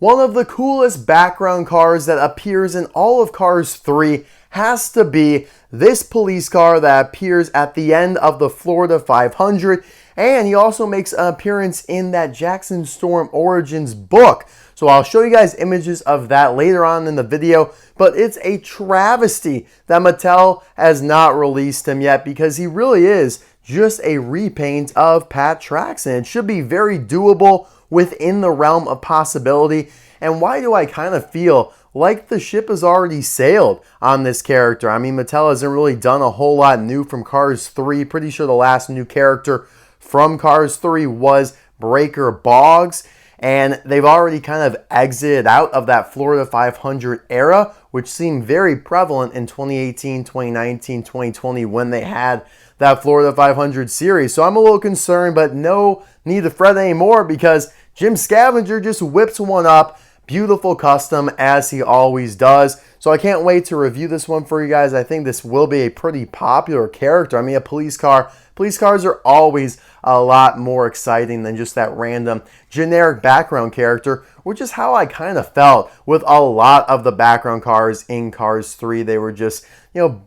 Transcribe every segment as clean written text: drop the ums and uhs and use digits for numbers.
One of the coolest background cars that appears in all of Cars 3 has to be this police car that appears at the end of the Florida 500, and he also makes an appearance in that Jackson Storm Origins book. So I'll show you guys images of that later on in the video, but it's a travesty that Mattel has not released him yet because he really is just a repaint of Pat Traxson. It should be very doable within the realm of possibility. And why do I kind of feel like the ship has already sailed on this character? I mean, Mattel hasn't really done a whole lot new from Cars 3. Pretty sure the last new character from Cars 3 was Breaker Boggs. And they've already kind of exited out of that Florida 500 era, which seemed very prevalent in 2018, 2019, 2020 when they had that Florida 500 series. So I'm a little concerned, but no need to fret anymore because Jim Scavenger just whips one up. Beautiful custom as he always does. So I can't wait to review this one for you guys. I think this will be a pretty popular character. I mean, a police car. Police cars are always a lot more exciting than just that random generic background character, which is how I kind of felt with a lot of the background cars in Cars 3. They were just,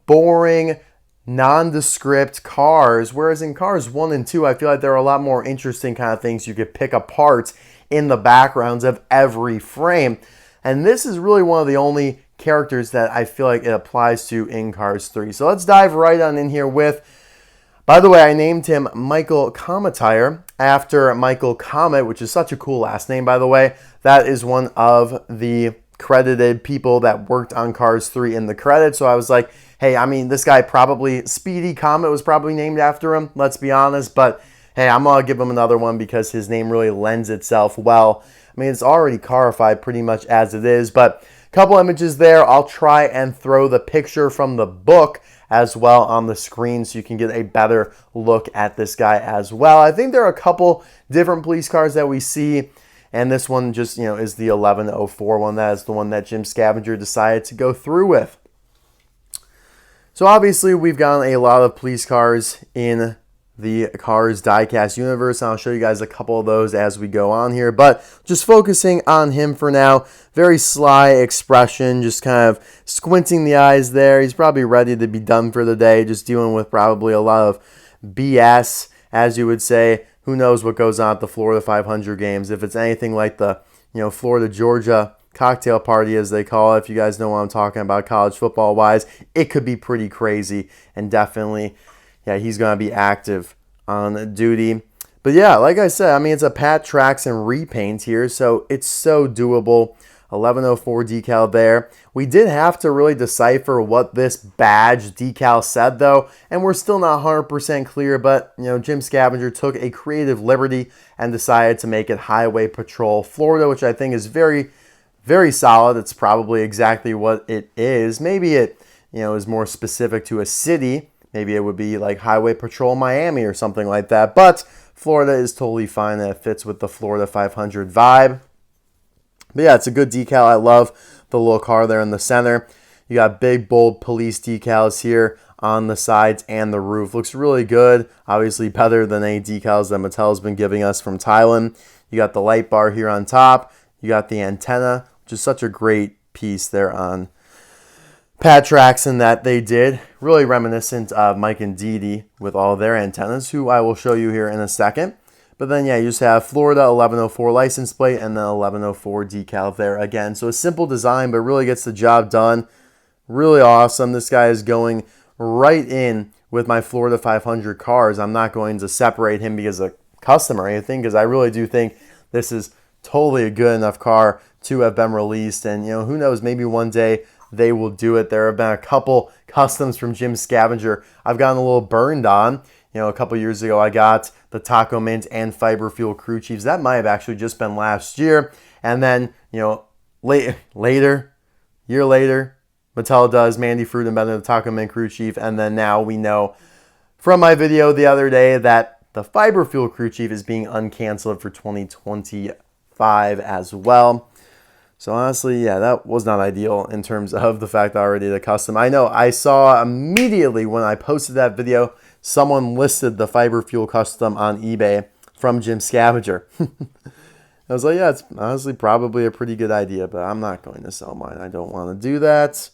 boring, nondescript cars, whereas in Cars 1 and 2, I feel like there are a lot more interesting kind of things you could pick apart in the backgrounds of every frame. And this is really one of the only characters that I feel like it applies to in Cars 3. So let's dive right on in here with, by the way, I named him Michael Cometire after Michael Comet, which is such a cool last name, by the way. That is one of the credited people that worked on Cars 3 in the credits. So I was like, hey, I mean, this guy probably, Speedy Comet was probably named after him, let's be honest. But hey, I'm going to give him another one because his name really lends itself well. I mean, it's already carified pretty much as it is, but a couple images there. I'll try and throw the picture from the book as well on the screen so you can get a better look at this guy as well. I think there are a couple different police cars that we see, and this one just, is the 1104 one. That is the one that Jim Scavenger decided to go through with. So obviously we've gotten a lot of police cars in the Cars diecast universe. I'll show you guys a couple of those as we go on here, but just focusing on him for now. Very sly expression, just kind of squinting the eyes there. He's probably ready to be done for the day, just dealing with probably a lot of BS, as you would say. Who knows what goes on at the Florida 500 games? If it's anything like the Florida Georgia cocktail party, as they call it, if you guys know what I'm talking about college football wise, it could be pretty crazy. And definitely, yeah, he's going to be active on duty. But yeah, like I said, I mean, it's a Pat Traxson repaint here, so it's so doable. 1104 decal there. We did have to really decipher what this badge decal said, though, and we're still not 100% clear, but, Jim Scavenger took a creative liberty and decided to make it Highway Patrol Florida, which I think is very, very solid. It's probably exactly what it is. Maybe it, is more specific to a city. Maybe it would be like Highway Patrol Miami or something like that. But Florida is totally fine and it fits with the Florida 500 vibe. But yeah, it's a good decal. I love the little car there in the center. You got big, bold police decals here on the sides and the roof. Looks really good. Obviously better than any decals that Mattel's been giving us from Thailand. You got the light bar here on top. You got the antenna, which is such a great piece there on Pat Traxson that they did. Really reminiscent of Mike and Dee Dee with all their antennas, who I will show you here in a second. But then, yeah, you just have Florida 1104 license plate and then 1104 decal there again. So a simple design, but really gets the job done. Really awesome. This guy is going right in with my Florida 500 cars. I'm not going to separate him because of custom or anything, because I really do think this is totally a good enough car to have been released. And, who knows, maybe one day they will do it. There have been a couple customs from Jim Scavenger I've gotten a little burned on. A couple years ago, I got the Taco Mint and Fiber Fuel Crew Chiefs. That might have actually just been last year. And then, year later, Mattel does Mandy Fruit and the Taco Mint Crew Chief. And then now we know from my video the other day that the Fiber Fuel Crew Chief is being uncanceled for 2025 as well. So honestly, yeah, that was not ideal in terms of the fact that I already did a custom. I know I saw immediately when I posted that video, someone listed the Fiber Fuel custom on eBay from Jim Scavenger. I was like, yeah, it's honestly probably a pretty good idea, but I'm not going to sell mine. I don't want to do that.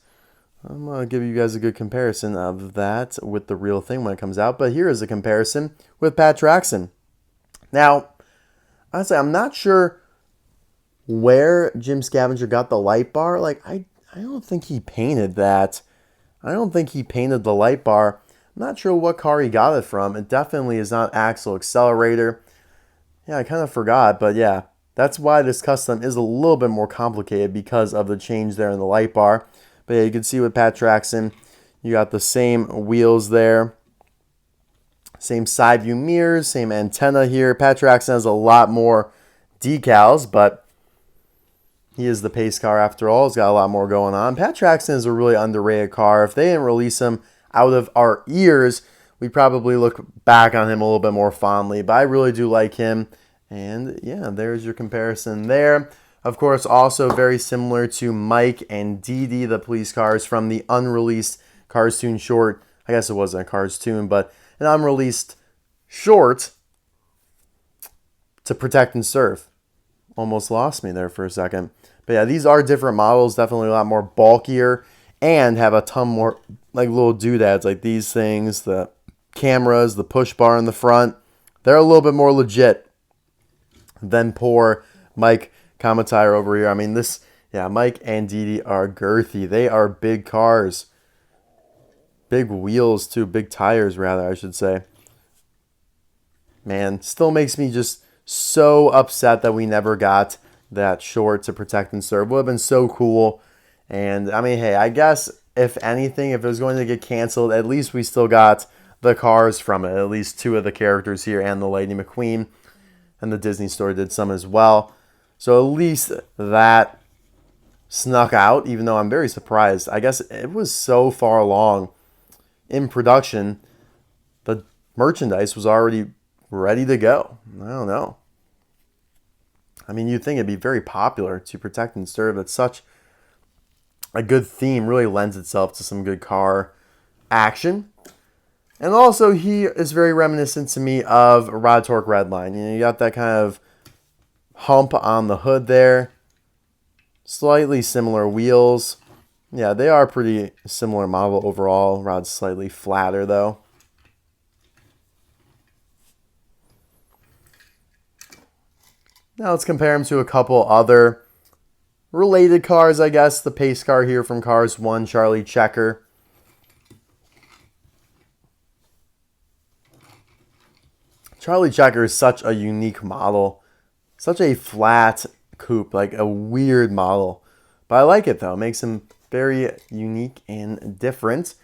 I'm going to give you guys a good comparison of that with the real thing when it comes out. But here is a comparison with Pat Traxson. Now, honestly, I'm not sure where Jim Scavenger got the light bar. Like, I don't think he painted that. I don't think he painted the light bar. I'm not sure what car he got it from. It definitely is not axle accelerator. Yeah, I kind of forgot, but yeah, that's why this custom is a little bit more complicated because of the change there in the light bar. But yeah, you can see with Pat Traxson, you got the same wheels there. Same side view mirrors, same antenna here. Pat Traxson has a lot more decals, but he is the pace car after all. He's got a lot more going on. Pat Traxson is a really underrated car. If they didn't release him out of our ears, we'd probably look back on him a little bit more fondly. But I really do like him. And yeah, there's your comparison there. Of course, also very similar to Mike and Dee Dee, the police cars from the unreleased Cars Toon short. I guess it wasn't a Cars Toon, but an unreleased short to Protect and Serve. Almost lost me there for a second. But yeah, these are different models, definitely a lot more bulkier, and have a ton more like little doodads like these things, the cameras, the push bar in the front. They're a little bit more legit than poor Mike Cometire over here. I mean, Mike and Dee Dee are girthy. They are big cars. Big wheels too, big tires rather, I should say. Man, still makes me just so upset that we never got that short to Protect and Serve. Would have been so cool. And I mean, hey, I guess if anything, if it was going to get canceled, at least we still got the cars from it. At least two of the characters here and the Lady McQueen. And the Disney Store did some as well. So at least that snuck out, even though I'm very surprised. I guess it was so far along in production, the merchandise was already ready to go. I don't know. I mean, you'd think it'd be very popular to Protect and Serve. It's such a good theme, really lends itself to some good car action. And also, he is very reminiscent to me of Rod Torque Redline. You know, you got that kind of hump on the hood there. Slightly similar wheels. Yeah, they are pretty similar model overall. Rod's slightly flatter, though. Now let's compare him to a couple other related cars, I guess. The pace car here from Cars 1, Charlie Checker. Charlie Checker is such a unique model. Such a flat coupe, like a weird model. But I like it though. It makes him very unique and different.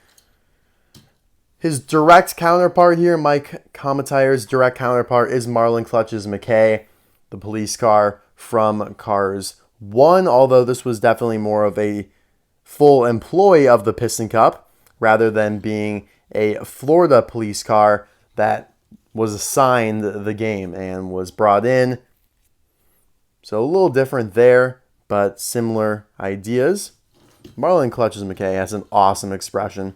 His direct counterpart here, Mike Cometire's direct counterpart, is Marlon Clutch's McKay, the police car from Cars 1, although this was definitely more of a full employee of the Piston Cup rather than being a Florida police car that was assigned the game and was brought in. So a little different there, but similar ideas. Marlon Clutch's McKay has an awesome expression.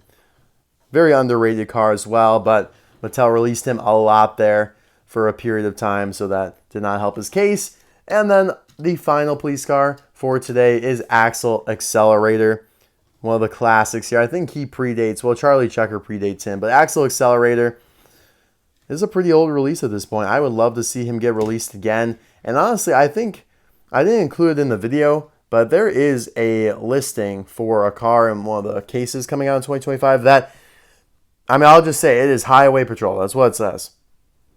Very underrated car as well, but Mattel released him a lot there for a period of time, so that did not help his case. And then the final police car for today is Axle Accelerator. One of the classics here. I think he predates, well, Charlie Checker predates him, but Axle Accelerator is a pretty old release at this point. I would love to see him get released again. And honestly, I think I didn't include it in the video, but there is a listing for a car in one of the cases coming out in 2025 that, I mean, I'll just say it is Highway Patrol. That's what it says.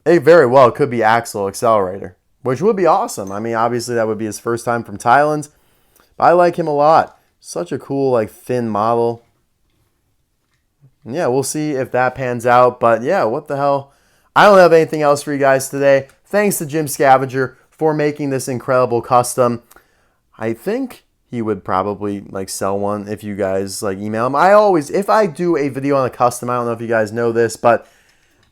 It very well could be Axle Accelerator, which would be awesome. I mean, obviously that would be his first time from Thailand, but I like him a lot. Such a cool, like, thin model. And yeah, we'll see if that pans out, but yeah, what the hell. I don't have anything else for you guys today. Thanks to Jim Scavenger for making this incredible custom. I think he would probably like sell one if you guys like email him. If I do a video on a custom, I don't know if you guys know this, but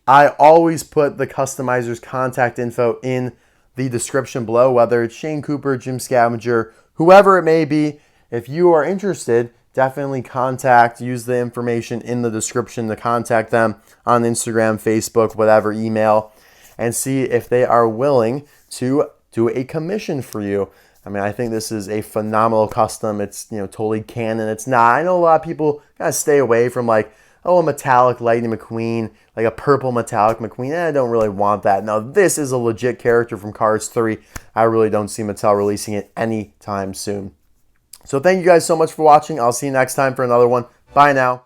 I always put the customizer's contact info in the description below, whether it's Shane Cooper, Jim Scavenger, whoever it may be. If you are interested, definitely use the information in the description to contact them on Instagram, Facebook, whatever, email, and see if they are willing to do a commission for you. I mean, I think this is a phenomenal custom. It's, totally canon. It's not. I know a lot of people kind of stay away from like, oh, a metallic Lightning McQueen, like a purple metallic McQueen. I don't really want that. Now, this is a legit character from Cars 3. I really don't see Mattel releasing it anytime soon. So thank you guys so much for watching. I'll see you next time for another one. Bye now.